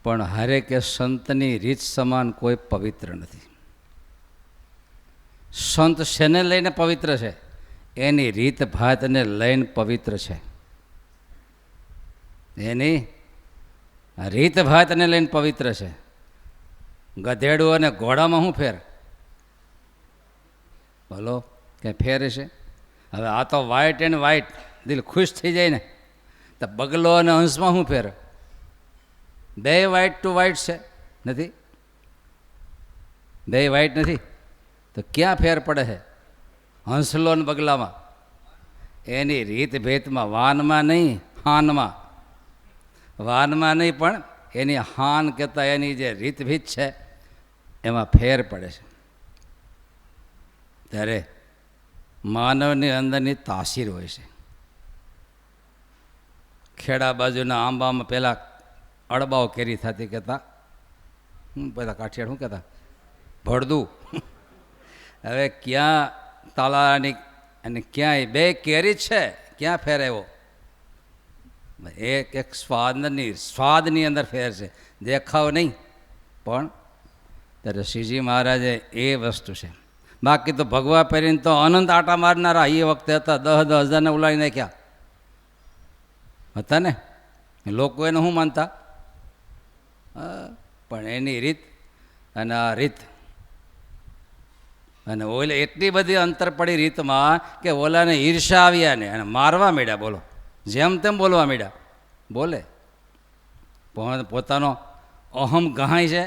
પણ હારે કે સંતની રીત સમાન કોઈ પવિત્ર નથી. સંત શેને લઈને પવિત્ર છે? એની રીત ભાતને લઈને પવિત્ર છે. એની રીત ભાતને લઈને પવિત્ર છે. ગધેડું અને ઘોડામાં શું ફેર? બોલો, ક્યાંય ફેર છે? હવે આ તો વ્હાઇટ એન્ડ વ્હાઇટ, દિલ ખુશ થઈ જાય ને. તો બગલો અને હંસમાં શું ફેર? બે વ્હાઇટ ટુ વ્હાઇટ છે, નથી? બે વ્હાઇટ નથી તો ક્યાં ફેર પડે છે? હંસલો ને બગલામાં. એની રીત ભેતમાં, વાનમાં નહીં, હાનમાં. વાનમાં નહીં, પણ એની હાન કહેતા એની જે રીતભીત છે એમાં ફેર પડે છે. ત્યારે માનવની અંદરની તાસીર હોય છે. ખેડા બાજુના આંબામાં પહેલાં અડબાઓ કેરી થતી, કહેતા હું પહેલાં કાઠિયાડ શું કહેતા? ભળદું. હવે ક્યાં તાલાની અને ક્યાંય બે કેરી જ છે, ક્યાં ફેર આવ્યો? એક સ્વાદની અંદર ફેર છે, દેખાવ નહીં. પણ ત્યારે શ્રીજી મહારાજે એ વસ્તુ છે. બાકી તો ભગવા પહેરીને તો અનંત આટા મારનારા એ વખતે હતા. 10,000 ઉલાડી નાખ્યા હતા ને. લોકો એને શું માનતા? પણ એની રીત અને આ રીત અને ઓલે એટલી બધી અંતર પડી રીતમાં કે ઓલાને ઈર્ષા આવ્યા ને અને મારવા માંડ્યા. બોલો, જેમ તેમ બોલવા માંડ્યા. બોલે પોતાનો અહમ ગહાય છે,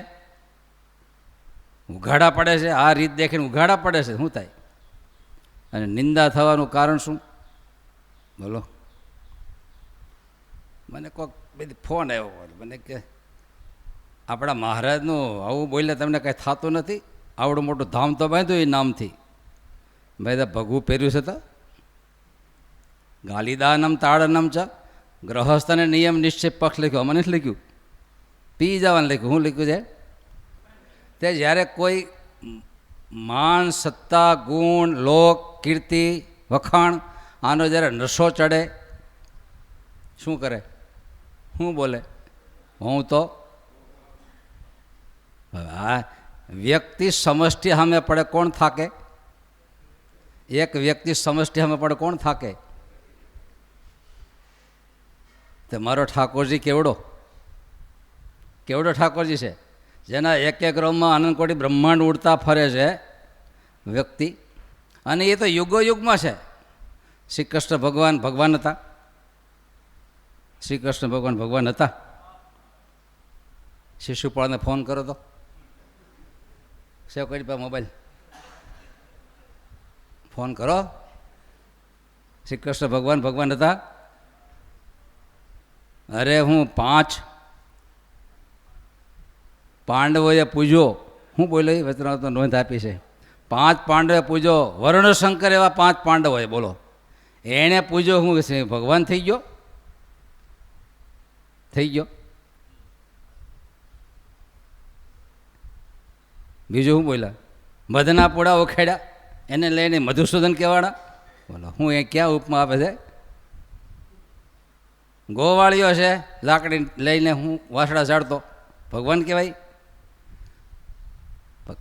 ઉઘાડા પડે છે. આ રીત દેખીને ઉઘાડા પડે છે. શું થાય? અને નિંદા થવાનું કારણ શું? બોલો. મને કોઈક બધી ફોન આવ્યો, મને કે આપણા મહારાજનું આવું બોલે તમને કાંઈ થતું નથી? આવડું મોટું ધામ તો બાંધ્યું એ નામથી. ભાઈ તો ભગવું પહેર્યું છે તો ગાલીદાનમ તાળનમ ચ ગ્રહસ્થને નિયમ નિશ્ચિત પક્ષ લખ્યું. મને નથી લખ્યું, પી જવાનું લખ્યું. શું લખ્યું છે? તે જ્યારે કોઈ માન, સત્તા, ગુણ, લોક, કીર્તિ, વખાણ આનો જ્યારે નશો ચડે શું કરે? શું બોલે? હું તો આ વ્યક્તિ સમષ્ટિ સામે પડે કોણ થાકે? એક વ્યક્તિ સમષ્ટિ સામે પડે કોણ થાકે? તો મારો ઠાકોરજી કેવડો ઠાકોરજી છે, જેના એક એક રોમમાં અનંતકોટી બ્રહ્માંડ ઉડતા ફરે છે વ્યક્તિ. અને એ તો યુગોયુગમાં છે. શ્રી કૃષ્ણ ભગવાન હતા. શ્રી કૃષ્ણ ભગવાન હતા. શિશુપાળને ફોન કરો તો સેવ કરી પા મોબાઈલ ફોન કરો. શ્રી કૃષ્ણ ભગવાન હતા. અરે હું 5 પાંડવોએ પૂજો. હું બોલો એ વચનાઓ તો નોંધ આપી છે. 5 પાંડવે પૂજો. વર્ણશંકર એવા 5 પાંડવોએ. બોલો, એણે પૂજો. હું ભગવાન થઈ ગયો? બીજું શું બોલ્યા? મધના પોળા ઉખેડ્યા, એને લઈને મધુસૂદન કહેવાડા. બોલો, હું એ ક્યાં ઉપમા આપે છે? ગોવાળીઓ છે, લાકડી લઈને હું વાસડા ઝાડતો, ભગવાન કહેવાય?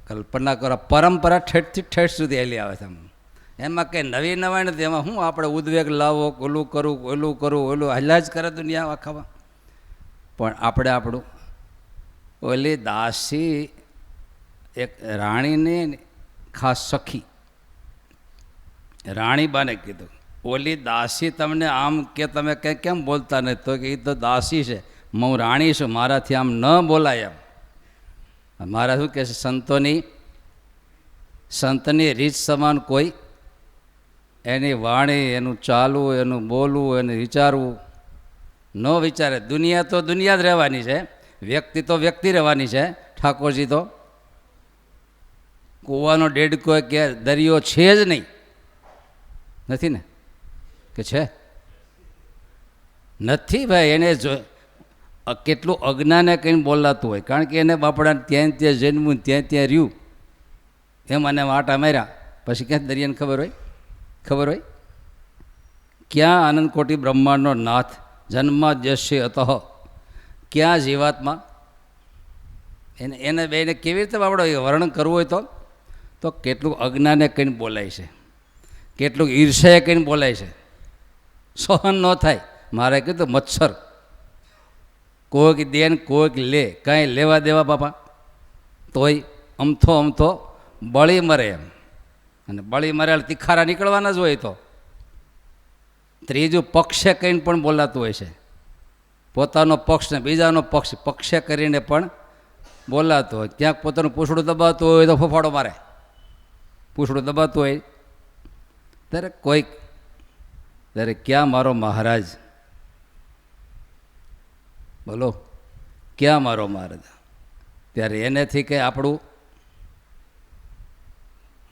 કલ્પના કરો, પરંપરા ઠેઠથી ઠેઠ સુધી હેલી આવે છે. એમાં કંઈ નવી નવાઈ નથી. એમાં શું આપણે ઉદ્વેગ લાવો, ઓલું કરું ઓલું હલ્લા જ કરે દુનિયા આખામાં. પણ આપણે આપણું ઓલી દાસી એક રાણીને ખાસ સખી રાણીબાને કીધું, ઓલી દાસી તમને આમ કે તમે કંઈ કેમ બોલતા નથી? તો કે એ તો દાસી છે, હું રાણી છું, મારાથી આમ ન બોલાય. એમ મારા શું કહે છે? સંતની રીત સમાન કોઈ એની વાણી, એનું ચાલવું, એનું બોલવું, એને વિચારવું ન વિચારે. દુનિયા તો દુનિયા જ રહેવાની છે, વ્યક્તિ તો વ્યક્તિ રહેવાની છે. ઠાકોરજી તો કૂવાનો ડેડકો કે દરિયો છે જ નહીં. નથી ને? કે છે? નથી ભાઈ. એને જો કેટલું અજ્ઞાને કંઈ બોલાતું હોય, કારણ કે એને બાપડાને ત્યાં જન્મ્યું, ત્યાં રહ્યું. એમ અને વાટા માર્યા પછી ક્યાં દરિયાને ખબર હોય? ક્યાં અનંતકોટી બ્રહ્માંડનો નાથ જન્માદ્યસ્ય અતઃ, ક્યાં જીવાત્મા એને બેને કેવી રીતે આપણે વર્ણન કરવું હોય તો કેટલુંક અજ્ઞાને કહીને બોલાય છે, કેટલુંક ઈર્ષ્યાએ કહીને બોલાય છે, સહન ન થાય. મારે કીધું મચ્છર કોઈક દે ને કોઈક લે, કાંઈ લેવા દેવા બાપા, તોય અમથો બળી મરે એમ. અને બળી મરે તીખારા નીકળવાના જ હોય. તો ત્રીજું પક્ષે કહીને પણ બોલાતું હોય છે, પોતાનો પક્ષ ને બીજાનો પક્ષે કરીને પણ બોલાતું હોય. ક્યાંક પોતાનું પૂંછડું દબાવતું હોય તો ફફાડો મારે, પૂંછડું દબાવતું હોય ત્યારે ક્યાં મારો મહારાજ, બોલો ક્યાં મારો મહારાજ? ત્યારે એનેથી કંઈ આપણું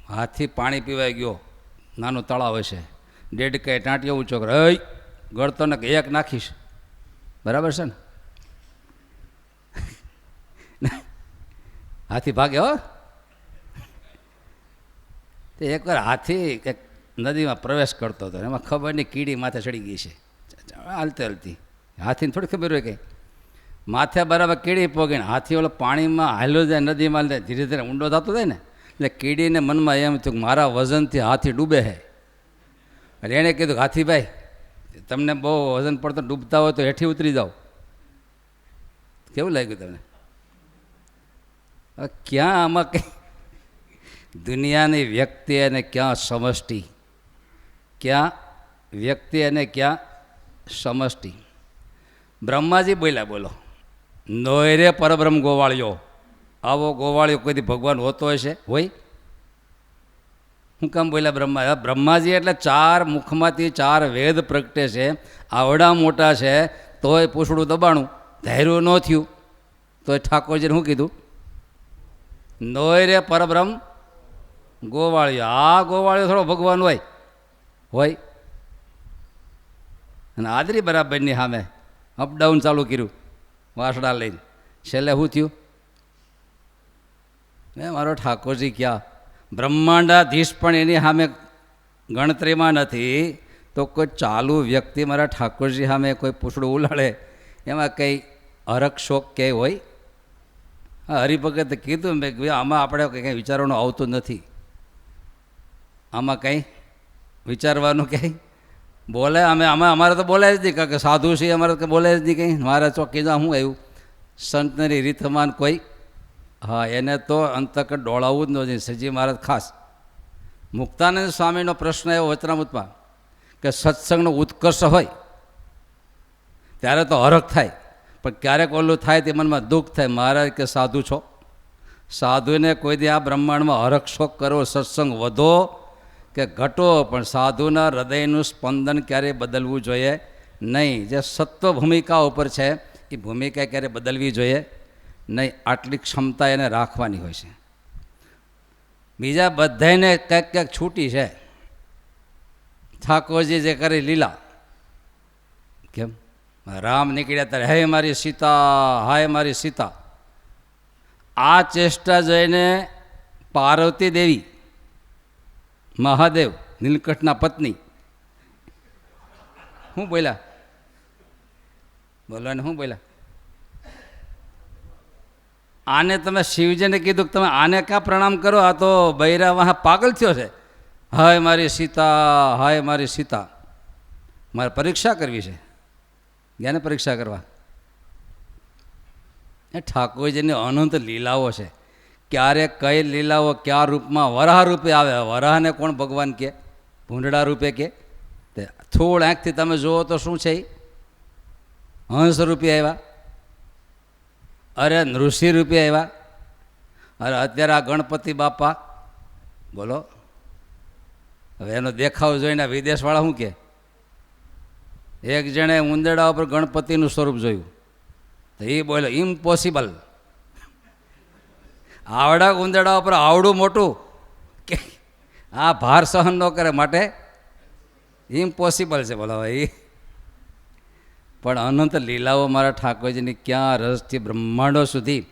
હાથથી પાણી પીવાઈ ગયો, નાનું તળાવ હશે, ડેડકાએ ટાંટીઓ ઊંચો કરે, ગળતો ને એક નાખીશ, બરાબર છે ને? હાથી ભાગે હો. તે એકવાર હાથી કંઈક નદીમાં પ્રવેશ કરતો હતો, એમાં ખબર નહીં કીડી માથે ચડી ગઈ છે, હાલતી હાથીને થોડી ખબર હોય કંઈ, માથે બરાબર કીડી પોગીને હાથી ઓલો પાણીમાં હાલ્યો જાય, નદીમાં ધીરે ધીરે ઊંડો થતો જાય ને, એટલે કીડીને મનમાં એમ થયું કે મારા વજનથી હાથી ડૂબે છે. એટલે એણે કીધું કે હાથીભાઈ, તમને બહુ વજન પડતો ડૂબતા હોય તો હેઠી ઉતરી જાઓ. કેવું લાગ્યું તમને? ક્યાં આમાં કંઈ દુનિયાની વ્યક્તિ અને ક્યાં સમષ્ટિ, ક્યાં વ્યક્તિ અને ક્યાં સમષ્ટિ. બ્રહ્માજી બોલ્યા, બોલો નોયરે પરબ્રહ્મ ગોવાળ્યો. આવો ગોવાળ્યો કોઈથી ભગવાન હોતો હશે? હોય? શું કામ બોલ્યા બ્રહ્માજી? એટલે 4 મુખમાંથી 4 વેદ પ્રગટે છે, આવડા મોટા છે, તોય પૂછડું દબાણું, ધૈર્યું ન થયું. તોય ઠાકોરજીને શું કીધું? નોયરે પરબ્રહ્મ ગોવાળ્યો. આ ગોવાળ્યો થોડો ભગવાન હોય? અને આદરી બરાબરની સામે અપડાઉન ચાલુ કર્યું વાસડા લઈને. છેલ્લે શું થયું? મારો ઠાકોરજી ક્યાં? બ્રહ્માંડાધીશ પણ એની સામે ગણતરીમાં નથી. તો કોઈ ચાલુ વ્યક્તિ મારા ઠાકોરજી સામે કોઈ પૂછડું ઉલાળે, એમાં કંઈ હરખ શોખ કે હોય? હા, હરિભગતે કીધું મેં કે આમાં આપણે કંઈ વિચારવાનું આવતું નથી, આમાં કંઈ વિચારવાનું કંઈ બોલે અમારે તો બોલાય જ નહીં, કારણ કે સાધુ છે, અમારે તો બોલાય જ નહીં કંઈ. મારા ચોકી જા શું આવ્યું? સંતની રીતમાન કોઈ, હા, એને તો અંતકર ડોળાવવું જ નથી. સજી મહારાજ ખાસ મુક્તાનંદ સ્વામીનો પ્રશ્ન એવો વચનામૃતમાં કે સત્સંગનો ઉત્કર્ષ હોય ત્યારે તો હરખ થાય, પણ ક્યારેક ઓલું થાય તે મનમાં દુઃખ થાય. મહારાજ કે સાધુ છો, સાધુને કોઈ દી આ બ્રહ્માંડમાં હરખ શોખ કરવો, સત્સંગ વધો કે ઘટો, પણ સાધુના હૃદયનું સ્પંદન ક્યારેય બદલવું જોઈએ નહીં. જે સત્વ ભૂમિકા ઉપર છે એ ભૂમિકા ક્યારેય બદલવી જોઈએ નહીં. આટલી ક્ષમતા એને રાખવાની હોય છે. બીજા બધાને ક્યાંક છૂટી છે. ઠાકોરજી જે કરી લીલા, કેમ રામ નીકળ્યા ત્યારે હે મારી સીતા, હાય મારી સીતા, આ ચેષ્ટા જોઈને પાર્વતી દેવી, મહાદેવ નીલકંઠના પત્ની શું બોલ્યા? બોલો ને શું બોલ્યા? આને તમે શિવજીને કીધું કે તમે આને ક્યાં પ્રણામ કરો? આ તો બૈરા વાહ પાગલ થયો છે. હાય મારી સીતા, હાય મારી સીતા. મારે પરીક્ષા કરવી છે. જ્ઞાને પરીક્ષા કરવા. એ ઠાકોરજીની અનંત લીલાઓ છે. ક્યારે કઈ લીલાઓ ક્યાં રૂપમાં? વરાહ રૂપે આવે. વરાહને કોણ ભગવાન કહે? ભૂંડડા રૂપે કહે? તે થોડ આંખથી તમે જુઓ તો શું છે? હંસ રૂપે આવ્યા, અરે નૃષિ રૂપે આવ્યા, અરે અત્યારે આ ગણપતિ બાપા, બોલો હવે એનો દેખાવ જોઈને વિદેશવાળા શું કહે? એક જણે ઉંદરડા ઉપર ગણપતિનું સ્વરૂપ જોયું તો એ બોલ્યો ઇમ્પોસિબલ. આવડા ઉંદરડા ઉપર આવડું મોટું કે આ ભાર સહન ન કરે, માટે ઇમ્પોસિબલ છે. બોલો એ પણ અનંત લીલાઓ મારા ઠાકોરજીની ક્યાં રસથી બ્રહ્માંડો સુધી.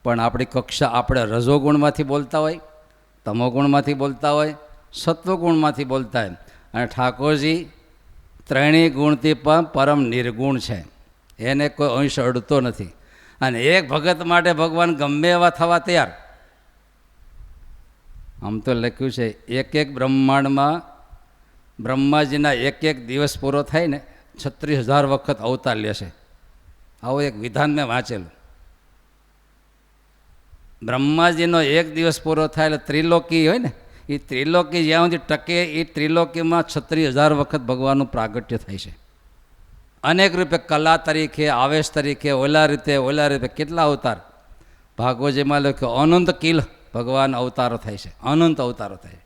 પણ આપણી કક્ષા આપણે રજોગુણમાંથી બોલતા હોય, તમોગુણમાંથી બોલતા હોય, સત્વગુણમાંથી બોલતા હોય. અને ઠાકોરજી ત્રણેય ગુણથી પણ પરમ નિર્ગુણ છે. એને કોઈ અંશ અડતો નથી. અને એક ભગત માટે ભગવાન ગમે એવા થવા તૈયાર. આમ તો લખ્યું છે એક એક બ્રહ્માંડમાં બ્રહ્માજીના એક દિવસ પૂરો થાય ને 36,000 વખત અવતાર લેશે. આવું એક વિધાન મેં વાંચેલું. બ્રહ્માજીનો એક દિવસ પૂરો થાય એટલે ત્રિલોકી હોય ને, એ ત્રિલોકી જ્યાં સુધી ટકે એ ત્રિલોકીમાં 36,000 વખત ભગવાનનું પ્રાગટ્ય થાય છે. અનેક રૂપે કલા તરીકે, આવેશ તરીકે, ઓલા રીતે કેટલા અવતાર. ભાગવતજીમાં લખ્યો અનંત કિલ ભગવાન અવતારો થાય છે, અનંત અવતારો થાય.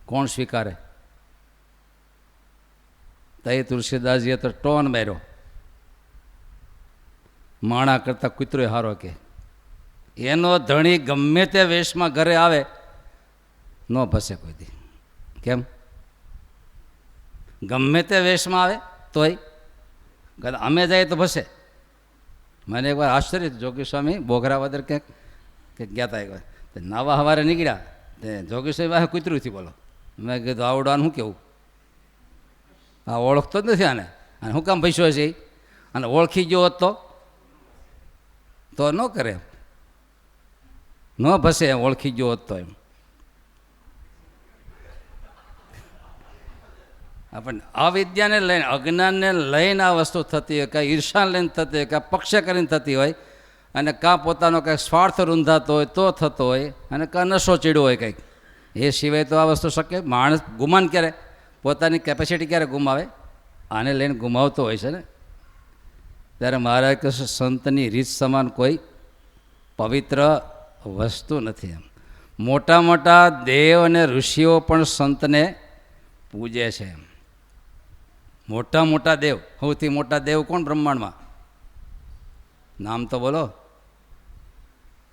કોણ સ્વીકારે? તઈ તુલસીદાસજીએ તો ટોન માર્યો, માણા કરતાં કૂતરો હારો કે. એનો ધણી ગમે તે વેશમાં ઘરે આવે ન ભસે કોઈ દી. કેમ? ગમે તે વેશમાં આવે તોય અમે જાય તો ભસે. મને એકવાર આશ્ચર્ય, જોગી સ્વામી બોઘરાવદર ક્યાંક ગયા હતા એકવાર, નાવા સવારે નીકળ્યા તે જોગી સ્વામી પાસે કૂતરું થી બોલો. મેં કીધું આવડવાનું શું કેવું, આ ઓળખતો જ નથી આને, અને શું કામ ભસ્યો છે? અને ઓળખી ગયો હોત તો ન કરે, ન ભસે. ઓળખી ગયો હોત તો એમ. આપણને અવિદ્યાને લઈને, અજ્ઞાનને લઈને આ વસ્તુ થતી હોય, કાંઈ ઈર્ષાને લઈને થતી હોય, કાંઈ પક્ષ કરીને થતી હોય, અને કાં પોતાનો કાંઈક સ્વાર્થ રૂંધાતો હોય તો થતો હોય, અને કાં નશો ચીડ્યો હોય કંઈક. એ સિવાય તો આ વસ્તુ શક્ય. માણસ ગુમાન ક્યારે, પોતાની કેપેસિટી ક્યારે ગુમાવે? આને લઈને ગુમાવતો હોય છે ને. ત્યારે મહારાજ કહે છે સંતની રીત સમાન કોઈ પવિત્ર વસ્તુ નથી. એમ મોટા મોટા દેવ અને ઋષિઓ પણ સંતને પૂજે છે. એમ મોટા મોટા દેવ, સૌથી મોટા દેવ કોણ બ્રહ્માંડમાં? નામ તો બોલો.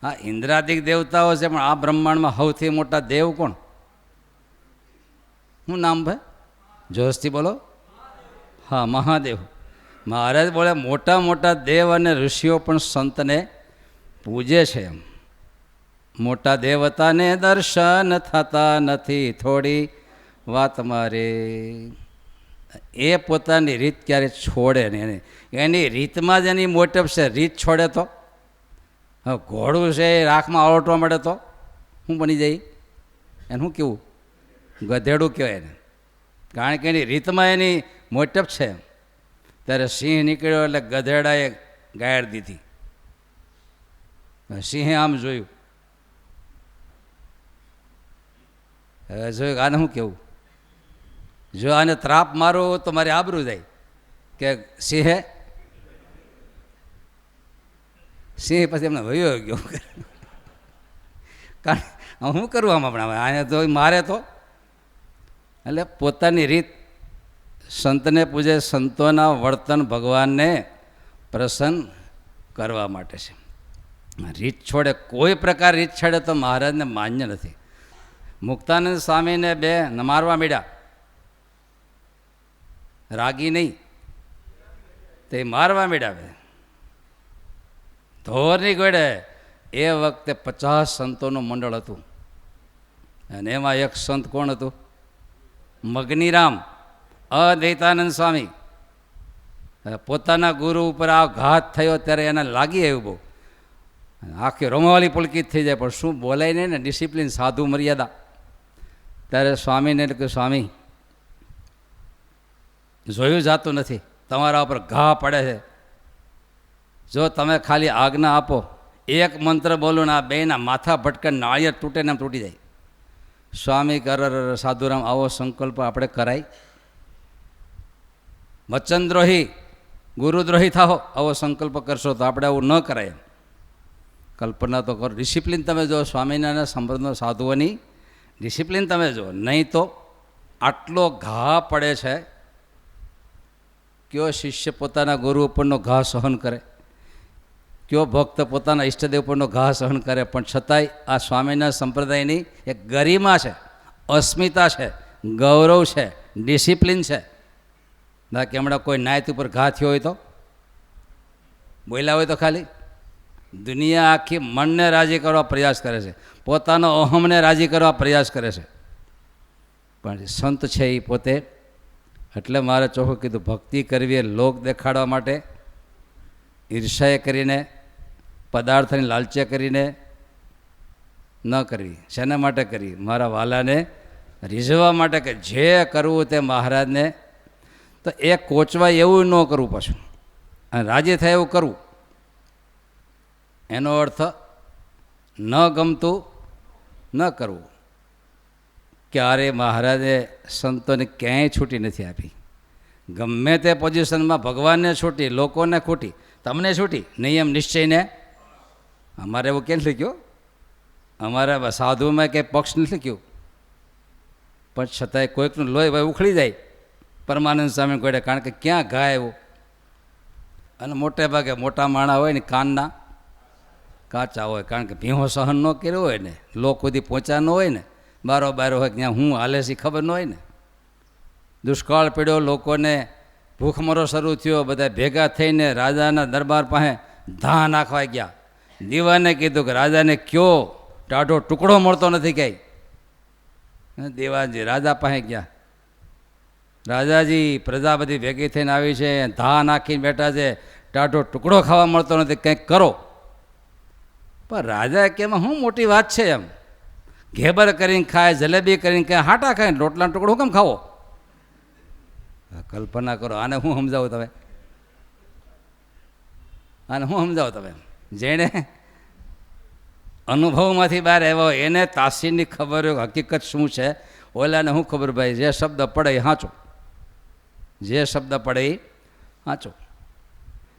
હા, ઇન્દ્રાદિક દેવતાઓ છે, પણ આ બ્રહ્માંડમાં સૌથી મોટા દેવ કોણ? શું નામ ભાઈ? જોશથી બોલો. હા, મહાદેવ. મહારાજ બોલે મોટા મોટા દેવ અને ઋષિઓ પણ સંતને પૂજે છે. એમ મોટા દેવતાને દર્શન થતા નથી, થોડી વાત મારે. એ પોતાની રીત ક્યારે છોડે નહીં. એની રીતમાં જ એની મોટપ છે. રીત છોડે તો હવે ઘોડું છે એ રાખમાં આળોટવા મળે તો શું બની જાય? એને શું કેવું? ગધેડું કહેવાય એને. કારણ કે એની રીતમાં એની મોટપ છે. ત્યારે સિંહ નીકળ્યો એટલે ગધેડાએ ગાયડ દીધી. સિંહે આમ જોયું, હવે જોયું આને શું કેવું? જો આને ત્રાપ મારું તો મારી આબરૂ જાય. કે સિંહ પછી એમને વયો ગયો. કારણ શું કરવું આમ આપણે? આને તો મારે તો. એટલે પોતાની રીત સંતને પૂજે, સંતોના વર્તન ભગવાનને પ્રસન્ન કરવા માટે છે. રીત છોડે, કોઈ પ્રકાર રીત છોડે તો મહારાજને માન્ય નથી. મુક્તાનંદ સ્વામીને બે મારવા માંડ્યા, રાગી નહીં તે મારવા માંડ્યા ધોરની ગોળે. એ વખતે 50 સંતોનું મંડળ હતું, અને એમાં એક સંત કોણ હતું? મગનીરામ અદ્વૈતાનંદ સ્વામી. પોતાના ગુરુ ઉપર આ ઘાત થયો ત્યારે એને લાગી આવ્યું બહુ, આખી રોમાવાલી પુલકિત થઈ જાય, પણ શું બોલાય નહીં ને, ડિસિપ્લિન, સાધુ મર્યાદા. ત્યારે સ્વામીને કહ્યું, સ્વામી જોયું જાતું નથી, તમારા ઉપર ઘા પડે છે. જો તમે ખાલી આજ્ઞા આપો, એક મંત્ર બોલો ને આ બેના માથા ભટકે, નાળિયેર તૂટે ને એમ તૂટી જાય. સ્વામી સાધુરામ આવો સંકલ્પ આપણે કરાય? વચનદ્રોહી, ગુરુદ્રોહી થાઓ, આવો સંકલ્પ કરશો તો આપણે આવું ન કરાય. કલ્પના તો કરો. ડિસિપ્લિન તમે જો, સ્વામિનારાયણ સંપ્રદાયના સાધુઓની ડિસિપ્લિન તમે જો, નહીં તો આટલો ઘા પડે છે. કયો શિષ્ય પોતાના ગુરુ ઉપરનો ઘા સહન કરે? કયો ભક્ત પોતાના ઈષ્ટદેવ ઉપરનો ઘા સહન કરે? પણ છતાંય આ સ્વામિનારાયણ સંપ્રદાયની એક ગરિમા છે, અસ્મિતા છે, ગૌરવ છે, ડિસિપ્લિન છે. બાકી હમણાં કોઈ નાયત ઉપર ઘા થયો હોય તો બોલ્યા હોય તો ખાલી દુનિયા આખી મનને રાજી કરવા પ્રયાસ કરે છે, પોતાનો અહમને રાજી કરવા પ્રયાસ કરે છે. પણ સંત છે એ પોતે, એટલે મારે ચોખ્ખું કીધું, ભક્તિ કરવી એ લોક દેખાડવા માટે ઈર્ષાએ કરીને, પદાર્થની લાલચે કરીને ન કરવી. શેના માટે કરી? મારા વાલાને રીઝવવા માટે કે જે કરવું તે મહારાજને. તો એ કોચવાય એવું ન કરવું પાછું, અને રાજી થાય એવું કરવું. એનો અર્થ ન ગમતું ન કરવું. ક્યારે મહારાજે સંતોને ક્યાંય છૂટી નથી આપી. ગમે તે પોઝિશનમાં ભગવાનને છૂટી, લોકોને ખોટી, તમને છૂટી. નિયમ નિશ્ચયને અમારે એવું કેમ લખ્યું? અમારા સાધુમાં કંઈ પક્ષ નથી લખ્યું, પણ છતાંય કોઈકનું લોહી ભાઈ ઉખડી જાય પરમાનંદ સ્વામી કોડે, કારણ કે ક્યાં ઘા એવું. અને મોટે ભાગે મોટા માણા હોય ને કાનના કાચા હોય, કારણ કે ભીહો સહન ન કર્યો હોય ને, લોક સુધી પહોંચ્યા ન હોય ને, બારોબાર હોય ત્યાં હું હાલે છે ખબર ન હોય ને. દુષ્કાળ પડ્યો, લોકોને ભૂખમરો શરૂ થયો, બધા ભેગા થઈને રાજાના દરબાર પાસે ધા નાખવા ગયા. દીવાને કીધું કે રાજાને કયો ટાઢો ટુકડો મળતો નથી ક્યાંય. દેવાજી રાજા પાસે ગયા. રાજાજી, પ્રજા બધી ભેગી થઈને આવી છે, ધા નાખીને બેઠા છે, ટાઢો ટુકડો ખાવા મળતો નથી, કંઈક કરો. પણ રાજા કે એમાં શું મોટી વાત છે? એમ ઘેબર કરીને ખાય, જલેબી કરીને ખાય, હાટા ખાય, રોટલાનો ટુકડો કેમ ખાવો? કલ્પના કરો. આને હું સમજાવું તમે? આને હું સમજાવું તમે? જેણે અનુભવમાંથી બહાર આવ્યો હોય એને તાસીરની ખબર હોય હકીકત શું છે. ઓલાને શું ખબર? ભાઈ જે શબ્દ પડે એ સાચો, જે શબ્દ પડે એ સાચો.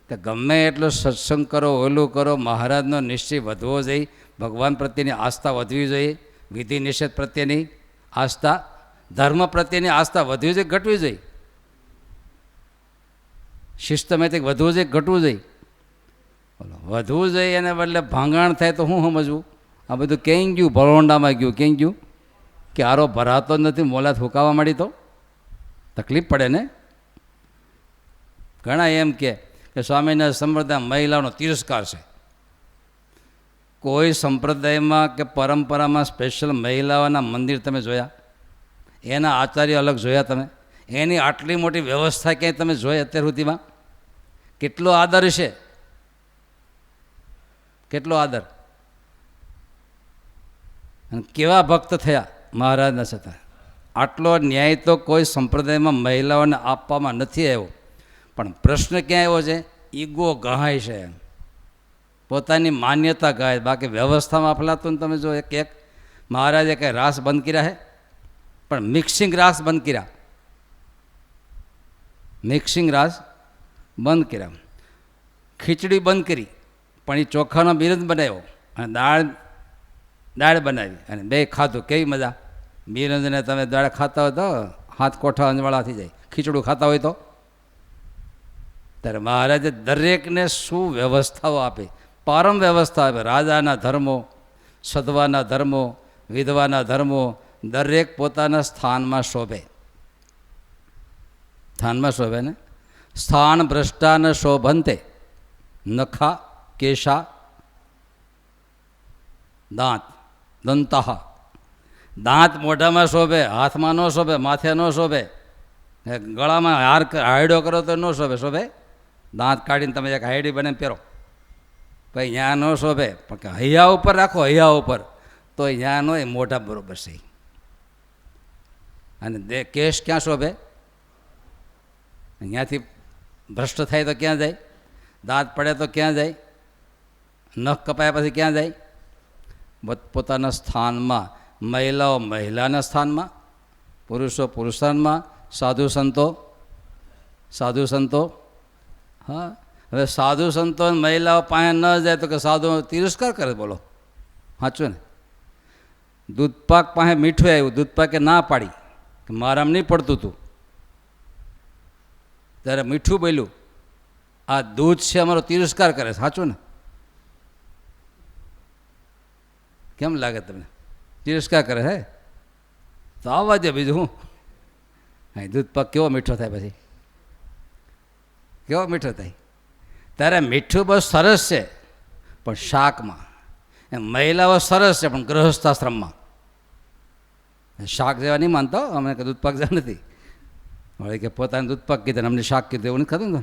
તો ગમે એટલો સત્સંગ કરો, ઓલું કરો, મહારાજનો નિશ્ચય વધવો જોઈએ, ભગવાન પ્રત્યેની આસ્થા વધવી જોઈએ, વિધિ નિષેધ પ્રત્યેની આસ્થા, ધર્મ પ્રત્યેની આસ્થા વધવી જોઈએ, ઘટવી જોઈએ, સિસ્ટમેટિક વધવું જોઈએ, ઘટવું જોઈએ. બોલો, વધવું જોઈએ એને બદલે ભાંગાણ થાય તો શું સમજવું? આ બધું ક્યાંય ગયું? ભરોંડામાં ગયું. ક્યાંય ગયું? કે આરો ભરાતો જ નથી, મોલા થૂકાવા માંડી તો તકલીફ પડે ને. ઘણા એમ કે સ્વામીના સંપ્રદાય મહિલાઓનો તિરસ્કાર છે. કોઈ સંપ્રદાયમાં કે પરંપરામાં સ્પેશિયલ મહિલાઓના મંદિર તમે જોયા? એના આચાર્ય અલગ જોયા તમે? એની આટલી મોટી વ્યવસ્થા ક્યાંય તમે જોઈ અત્યાર સુધીમાં? કેટલો આદર છે, કેટલો આદર! અને કેવા ભક્ત થયા મહારાજના છતાં. આટલો ન્યાય તો કોઈ સંપ્રદાયમાં મહિલાઓને આપવામાં નથી આવ્યો. પણ પ્રશ્ન ક્યાં આવ્યો છે? ઈગો ગહાય છે, પોતાની માન્યતા ગાય. બાકી વ્યવસ્થામાં અફલાતું ને તમે જો એક એક મહારાજે કંઈ રાસ બંધ કર્યા છે, પણ મિક્સિંગ રાસ બંધ કર્યા, મિક્સિંગ રાસ બંધ કર્યા. ખીચડી બંધ કરી, પણ એ ચોખાનો બિરંજ બનાવ્યો અને દાળ બનાવી અને બે ખાધું. કેવી મજા! બિરંજને તમે દાળ ખાતા હોય તો હાથ કોઠા અંજવાળા થઈ જાય. ખીચડું ખાતા હોય તો ત્યારે મહારાજે દરેકને શું વ્યવસ્થાઓ આપે, પરમ વ્યવસ્થા આપે. રાજાના ધર્મો, સધવાના ધર્મો, વિધવાના ધર્મો, દરેક પોતાના સ્થાનમાં શોભે. સ્થાનમાં શોભે ને. સ્થાન ભ્રષ્ટા ન શોભંતે નખા કેશા દાંત દંતઃ. દાંત મોઢામાં શોભે, હાથમાં ન શોભે, માથે ન શોભે, ગળામાં હાયડો કરો તો ન શોભે. શોભે? દાંત કાઢીને તમે એક હાયડી બને પહેરો, ભાઈ ત્યાં ન શોભે. પણ હૈયા ઉપર રાખો, હૈયા ઉપર, તો ત્યાં ન હોય, મોઢા બરોબર છે. અને કેશ ક્યાં શોભે? અહીંયાથી ભ્રષ્ટ થાય તો ક્યાં જાય? દાંત પડે તો ક્યાં જાય? નખ કપાયા પછી ક્યાં જાય? પોતાના સ્થાનમાં. મહિલાઓ મહિલાના સ્થાનમાં, પુરુષો પુરુષાનમાં, સાધુ સંતો. હા, હવે સાધુ સંતો મહિલાઓ પાસે ન જાય તો કે સાધુ તિરસ્કાર કરે. બોલો, સાચું ને? દૂધપાક પાસે મીઠું આવ્યું, દૂધપાકે ના પાડી કે મારામાં નહીં પડતું હતું, ત્યારે મીઠું બોલ્યું, આ દૂધ છે અમારો તિરસ્કાર કરે. સાચું ને? કેમ લાગે તમને? તિરસ્કાર કરે હે તો આવવા દે, બીજું હું. હા, દૂધપાક કેવો મીઠો થાય પછી, કેવો મીઠો થાય. ત્યારે મીઠું બહુ સરસ છે પણ શાકમાં, એમ મહિલાઓ સરસ છે પણ ગૃહસ્થાશ્રમમાં. શાક જેવા નહીં માનતો અમે, કે દૂધપાક જેવા નથી. વળી કે પોતાને દૂધપાક કીધું, અમને શાક કીધું, એવું નથી ખાધું ને.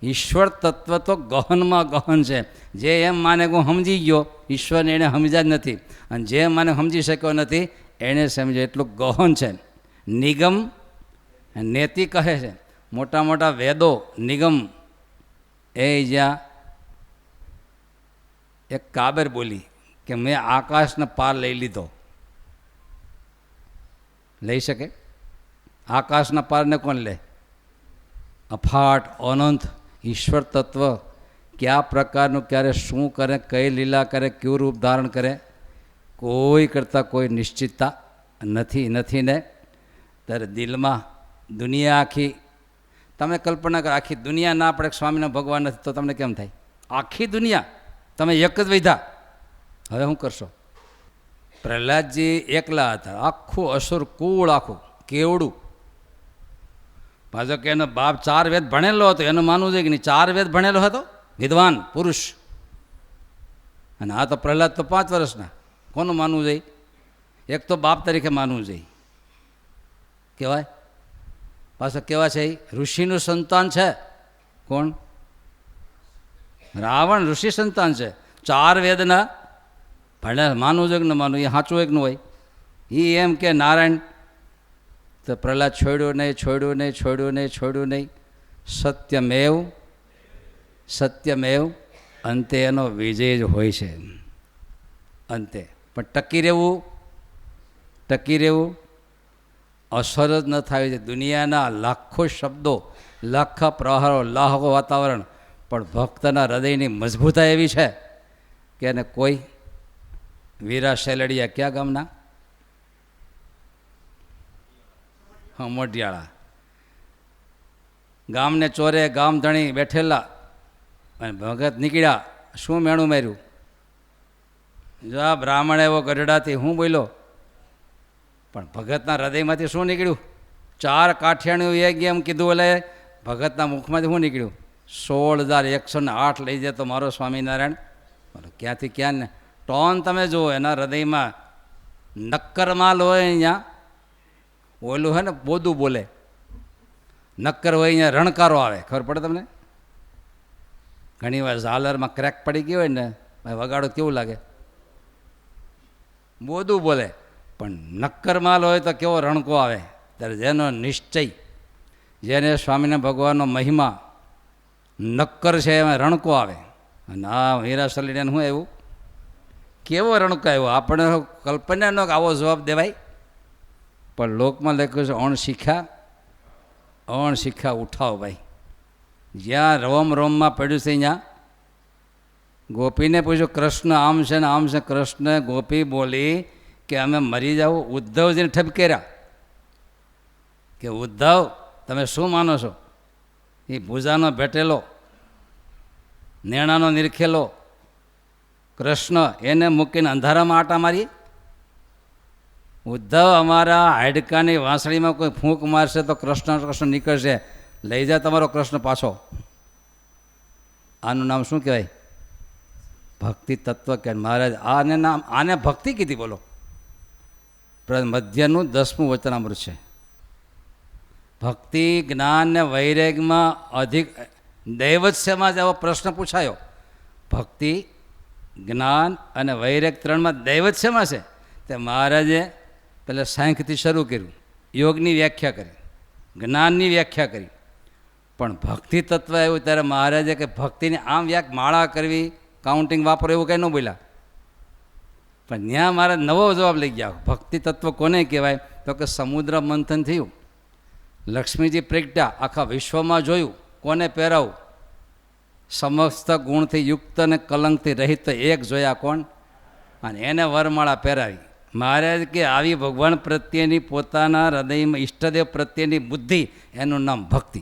ઈશ્વર તત્વ તો ગહનમાં ગહન છે. જે એમ માને કે હું સમજી ગયો, ઈશ્વરને એણે સમજ્યા જ નથી, અને જે માને સમજી શક્યો નથી એણે સમજ્યો, એટલું ગહન છે. નિગમ નેતિ કહે છે, મોટા મોટા વેદો નિગમ એ જ્યાં એક કાબર બોલી કે મેં આકાશને પાર લઈ લીધો. લઈ શકે? આકાશના પારને કોણ લે? અફાટ અનંત ઈશ્વર તત્વ કયા પ્રકારનું ક્યારે શું કરે, કઈ લીલા કરે, કેવું રૂપ ધારણ કરે, કોઈ કરતાં કોઈ નિશ્ચિતતા નથી ને. ત્યારે દિલમાં દુનિયા આખી, તમે કલ્પના કરો આખી દુનિયા ના પડે સ્વામીના ભગવાન નથી તો તમને કેમ થાય? આખી દુનિયા તમે એક જ વૈધા, હવે શું કરશો? પ્રહલાદજી એકલા હતા, આખું અસુર કુળ આખું કેવડું. પાછો કે એનો બાપ 4 વેદ ભણેલો હતો, એનું માનવું છે કે નહીં 4 વેદ ભણેલો હતો, વિદ્વાન પુરુષ. અને આ તો પ્રહલાદ તો 5 વર્ષના. કોનું માનવું જોઈએ? એક તો બાપ તરીકે માનવું જોઈએ કહેવાય. પાછો કેવા છે? ઋષિનું સંતાન છે. કોણ? રાવણ ઋષિ સંતાન છે. 4 વેદના ભણે, માનવું જોઈએ કે ન માનવું? એ સાચું એક ન હોય. એ એમ કે નારાયણ, તો પ્રહલાદ છોડ્યું નહીં. સત્યમેવ અંતે એનો વિજય જ હોય છે અંતે. પણ ટકી રહેવું અસર જ ન થાય છે. દુનિયાના લાખો શબ્દો, લાખા પ્રહારો, લાખો વાતાવરણ, પણ ભક્તના હૃદયની મજબૂતાઈ એવી છે કે એને કોઈ વીરા શેલડિયા ક્યાં ગામના? હા, મોઢિયાળા ગામને ચોરે ગામ ધણી બેઠેલા અને ભગત નીકળ્યા. શું મેણું માર્યું? જો આ બ્રાહ્મણ એવો ગઢડાથી હું બોલ્યો, પણ ભગતના હૃદયમાંથી શું નીકળ્યું? 4 કાઠિયાણું એક એમ કીધું, એટલે ભગતના મુખમાંથી શું નીકળ્યું? 16,108 લઈ જાય તો મારો સ્વામિનારાયણ. ક્યાંથી ક્યાં ને ટોન તમે જુઓ એના હૃદયમાં. નક્કર માલ હોય અહીંયા ઓલું હોય ને બોધું બોલે, નક્કર હોય અહીંયા રણકારો આવે. ખબર પડે તમને? ઘણી વાર ઝાલરમાં ક્રેક પડી ગઈ હોય ને વગાડો કેવું લાગે? બોધું બોલે. પણ નક્કર માલ હોય તો કેવો રણકો આવે. ત્યારે જેનો નિશ્ચય, જેને સ્વામિનારાયણ ભગવાનનો મહિમા નક્કર છે એમાં રણકો આવે. અને આ હીરા સલીને શું આવ્યું? કેવો રણકો આવ્યો? આપણે કલ્પના ન આવો જવાબ દેવાય. પણ લોકમાં લખ્યું છે અણશીખ્યા ઉઠાવ ભાઈ. જ્યાં રોમમાં પડ્યું છે ત્યાં ગોપીને પૂછ્યું, કૃષ્ણ આમ છે ને આમ છે. કૃષ્ણ ગોપી બોલી કે અમે મરી જાવ. ઉદ્ધવજીને ઠપકેર્યા કે ઉદ્ધવ તમે શું માનો છો? એ ભૂજાનો ભેટેલો, નેણાનો નિરખેલો કૃષ્ણ એને મૂકીને અંધારામાં આટા મારી? ઉદ્ધવ અમારા હાડકાની વાંસળીમાં કોઈ ફૂંક મારશે તો કૃષ્ણ નીકળશે. લઈ જાય તમારો કૃષ્ણ પાછો. આનું નામ શું કહેવાય? ભક્તિ તત્વ કે મહારાજ આને ભક્તિ કીધી. બોલો, મધ્યનું 10મું વચનામૃત છે. ભક્તિ જ્ઞાન ને વૈરાગ્યમાં અધિક દૈવત્સ્યમાં જ આવો પ્રશ્ન પૂછાયો. ભક્તિ જ્ઞાન અને વૈરાગ્ય 3માં દૈવત્સ્યમાં છે. તે મહારાજે પહેલાં સાંખ્યથી શરૂ કર્યું, યોગની વ્યાખ્યા કરી, જ્ઞાનની વ્યાખ્યા કરી. પણ ભક્તિ તત્વ આવ્યું ત્યારે મહારાજે કે ભક્તિની આમ માળા કરવી, કાઉન્ટિંગ વાપરો એવું કંઈ ન બોલ્યા. પણ ત્યાં મારે નવો જવાબ લઈ ગયા. ભક્તિ તત્વ કોને કહેવાય? તો કે સમુદ્ર મંથન થયું, લક્ષ્મીજી પ્રગટ્યા, આખા વિશ્વમાં જોયું, કોને પહેરાવું? સમસ્ત ગુણથી યુક્ત અને કલંકથી રહિત એક જોયા. કોણ? અને એને વરમાળા પહેરાવી. મહારાજ કે આવી ભગવાન પ્રત્યેની પોતાના હૃદયમાં ઈષ્ટદેવ પ્રત્યેની બુદ્ધિ, એનું નામ ભક્તિ.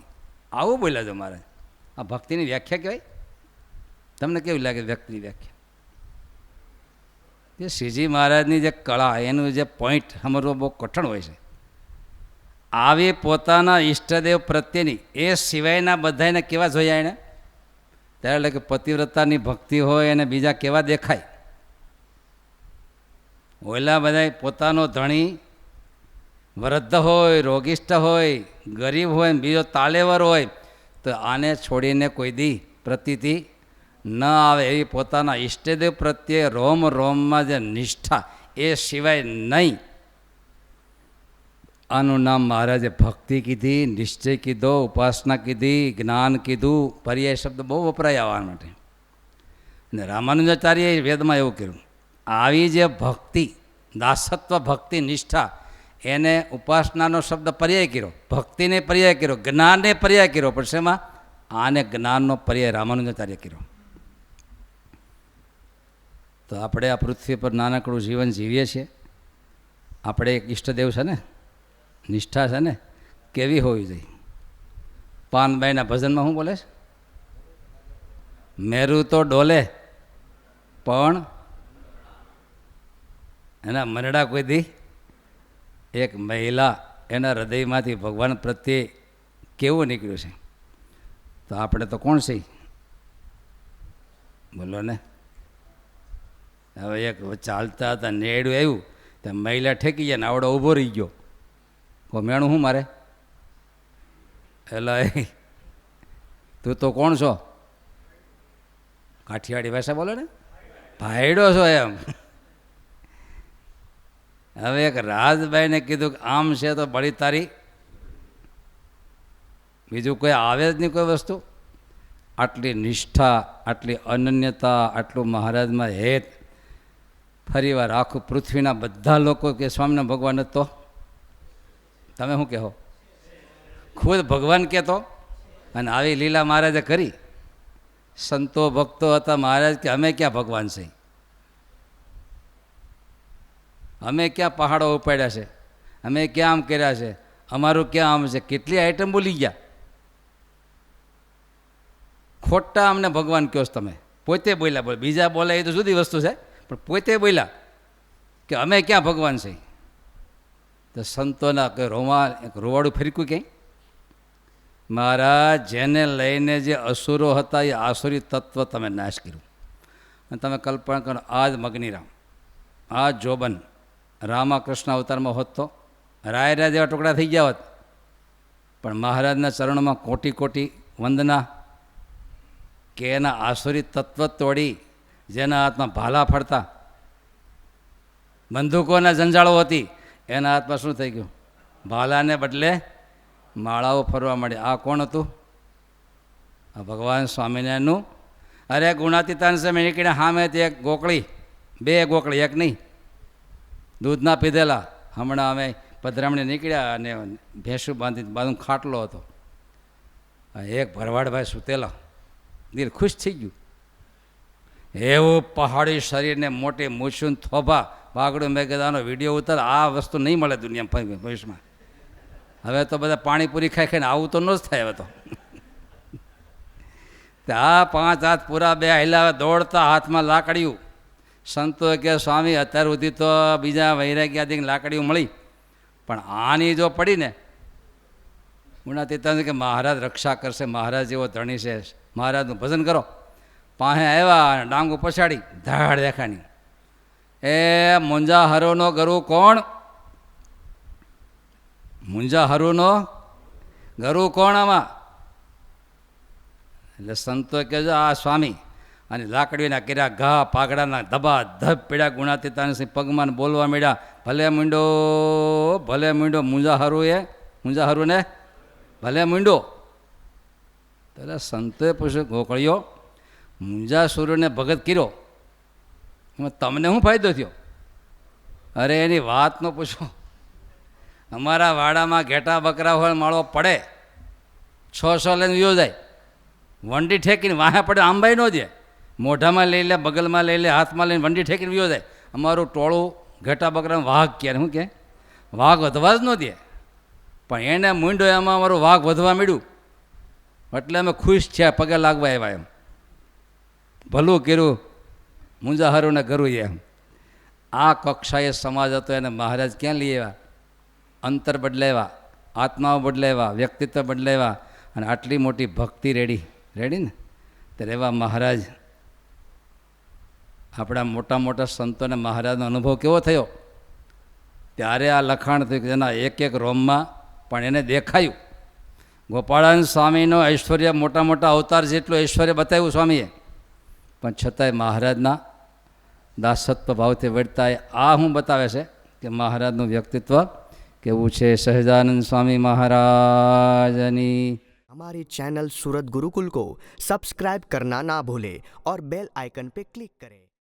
આવું બોલ્યા છો મહારાજ. આ ભક્તિની વ્યાખ્યા કહેવાય? તમને કેવી લાગે વ્યક્તિની વ્યાખ્યા? જે શ્રીજી મહારાજની જે કળા, એનું જે પોઈન્ટ સમજવો બહુ કઠણ હોય છે. આવી પોતાના ઈષ્ટદેવ પ્રત્યેની, એ સિવાયના બધાને કેવા જોયા એણે? ત્યારે કે પતિવ્રતાની ભક્તિ હોય અને બીજા કેવા દેખાય? ઓલા બધા પોતાનો ધણી વૃદ્ધ હોય, રોગિષ્ઠ હોય, ગરીબ હોય, બીજો તાલેવર હોય તો આને છોડીને કોઈ દી પ્રતીતિ ન આવે એવી પોતાના ઈષ્ટદેવ પ્રત્યે રોમ રોમમાં જે નિષ્ઠા એ સિવાય નહીં. આનું નામ મહારાજે ભક્તિ કીધી, નિશ્ચય કીધો, ઉપાસના કીધી, જ્ઞાન કીધું. પર્યાય શબ્દ બહુ વપરાય આવવા માટે. અને રામાનુજાચાર્યએ વેદમાં એવું કર્યું, આવી જે ભક્તિ, દાસત્વ ભક્તિ નિષ્ઠા, એને ઉપાસનાનો શબ્દ પર્યાય કર્યો, ભક્તિને પર્યાય કર્યો, જ્ઞાનને પર્યાય કર્યો, પણ શેમાં? આને જ્ઞાનનો પર્યાય રામાનુજાચાર્ય કર્યો. તો આપણે આ પૃથ્વી પર નાનકડું જીવન જીવીએ છીએ. આપણે એક ઈષ્ટદેવ છે ને, નિષ્ઠા છે ને, કેવી હોવી જોઈએ? પાનબાઈના ભજનમાં શું બોલે છે? મેરું તો ડોલે પણ એના મનડા કોઈ દી. એક મહિલા એના હૃદયમાંથી ભગવાન પ્રત્યે કેવું નીકળ્યું છે. તો આપણે તો કોણ છે? બોલો ને. હવે એક ચાલતા હતા, નેડું આવ્યું, તો મહિલા ઠેકી જાય ને આવડો ઊભો રહી ગયો. કો મેણું શું મારે? એટલે તું તો કોણ છો? કાઠિયાવાડી ભાષા બોલો ને, ભાઈડો છો એમ. હવે એક રાજભાઈને કીધું કે આમ છે તો બળી તારી, બીજું કોઈ આવે જ નહીં કોઈ વસ્તુ. આટલી નિષ્ઠા, આટલી અનન્યતા, આટલું મહારાજમાં હેત. ફરીવાર આખું પૃથ્વીના બધા લોકો કે સ્વામિનારાયણ ભગવાન જ તો તમે શું કહો? ખુદ ભગવાન કહેતો. અને આવી લીલા મહારાજે કરી. સંતો ભક્તો હતા. મહારાજ કે અમે ક્યાં ભગવાન છે? અમે ક્યાં પહાડો ઉપાડ્યા છે? અમે ક્યાં આમ કર્યા છે? અમારું ક્યાં આમ છે? કેટલી આઈટમ બોલી ગયા. ખોટા અમને ભગવાન કહો છો તમે. પોતે બોલ્યા. બોલ બીજા બોલે એ તો જુદી વસ્તુ છે, પણ પોતે બોલ્યા કે અમે ક્યાં ભગવાન છે. તો સંતોના કે એક રોવાડું ફરીક્યું ક્યાંય. મહારાજ જેને લઈને જે અસુરો હતા એ આસુરી તત્વ તમે નાશ કર્યું. અને તમે કલ્પના કરો, આજ મગનીરામ, આ જોબન રામકૃષ્ણ અવતારમાં હોત તો રાયરા જેવા ટુકડા થઈ ગયા હોત. પણ મહારાજના ચરણોમાં કોટી કોટી વંદના કે એના આસુરી તત્વ તોડી જેના હાથમાં ભાલા ફરતા, બંદૂકોના જંજાળો હતી, એના હાથમાં શું થઈ ગયું? ભાલાને બદલે માળાઓ ફરવા માંડી. આ કોણ હતું? આ ભગવાન સ્વામિનારાયણનું. અરે ગુણાતીતાન સામે નીકળીને સામે એક ગોકળી, બે ગોકળી, એક નહીં, દૂધના પીધેલા. હમણાં અમે પધરામણી નીકળ્યા અને ભેંસું બાંધું ખાટલો હતો. એક ભરવાડભાઈ સૂતેલા, દિલ ખુશ થઈ ગયું. એવું પહાડી શરીરને મોટી મૂછું થોભા બાગડું. મેં કીધાનો વિડીયો ઉતાર, આ વસ્તુ નહીં મળે દુનિયામાં ભવિષ્યમાં. હવે તો બધા પાણીપુરી ખાઈ ખાઈને આવું તો ન જ થાય હવે તો. આ 5 હાથ પૂરા, 2 હિલાવે, દોડતા હાથમાં લાકડીયું. સંતો કે સ્વામી અત્યાર સુધી તો બીજા વૈરાગ્યાદિક લાકડીયું મળી, પણ આની જો પડી ને, ગુણાતીતાન કે મહારાજ રક્ષા કરશે, મહારાજ જેવો ધણી છે, મહારાજનું ભજન કરો. પાસે આવ્યા અને ડાંગુ પછાડી ધાડ દેખાણી. એ મુંજાહરોનો ગરુ કોણ? મુંજાહરુનો ગરુ કોણ આમાં? એટલે સંતો કહેજો આ સ્વામી. અને લાકડીના કર્યા ઘા, પાઘડાના ધબા ધબ પીડા. ગુણાતીતાનસિંહ પગમાં બોલવા માંડ્યા, ભલે મીંડો, ભલે મીંડો. મુંજાહરુને ભલે મીંડો. એટલે સંતોએ પૂછ્યું, ગોકળીઓ મુંજાસુરને ભગત કર્યો, એમાં તમને શું ફાયદો થયો? અરે એની વાત ન પૂછો. અમારા વાડામાં ઘેટા બકરા હોય, માળો પડે 600 લઈને વિયો જાય. વંડી ઠેકીને વાહે પડે, આંબાઈ ન દે. મોઢામાં લઈ લે, બગલમાં લઈ લે, હાથમાં લઈને વંડી ઠેકીને વિયો જાય. અમારું ટોળું ઘેટા બકરા વાઘ કહે. શું કહે? વાઘ વધવા જ ન દે. પણ એને મૂંડો એમાં અમારું વાઘ વધવા માંડ્યું, એટલે અમે ખુશ થયા, પગે લાગવા આવ્યા. એમ ભલું કર્યું મુંજાહરુને ગરું એમ. આ કક્ષાએ સમાજ હતો, એને મહારાજ ક્યાં લઈ આવ્યા? અંતર બદલાવ્યા, આત્માઓ બદલાવ્યા, વ્યક્તિત્વ બદલાવ્યા, અને આટલી મોટી ભક્તિ રેડી ને. ત્યારે એવા મહારાજ, આપણા મોટા મોટા સંતોને મહારાજનો અનુભવ કેવો થયો? ત્યારે આ લખાણ થયું કે એના એક એક રોમમાં પણ એને દેખાયું. ગોપાળાનંદ સ્વામીનો ઐશ્વર્ય મોટા મોટા અવતાર જેટલું ઐશ્વર્ય બતાવ્યું સ્વામીએ, પણ છતાંય મહારાજના દાસત્વ ભાવથી વર્તાય આ હું બતાવે છે કે મહારાજનું વ્યક્તિત્વ કેવું છે. સહજાનંદ સ્વામી મહારાજની. हमारे चैनल सूरत गुरुकुल को सब्सक्राइब करना ना भूले और बेल आइकन पे क्लिक करें.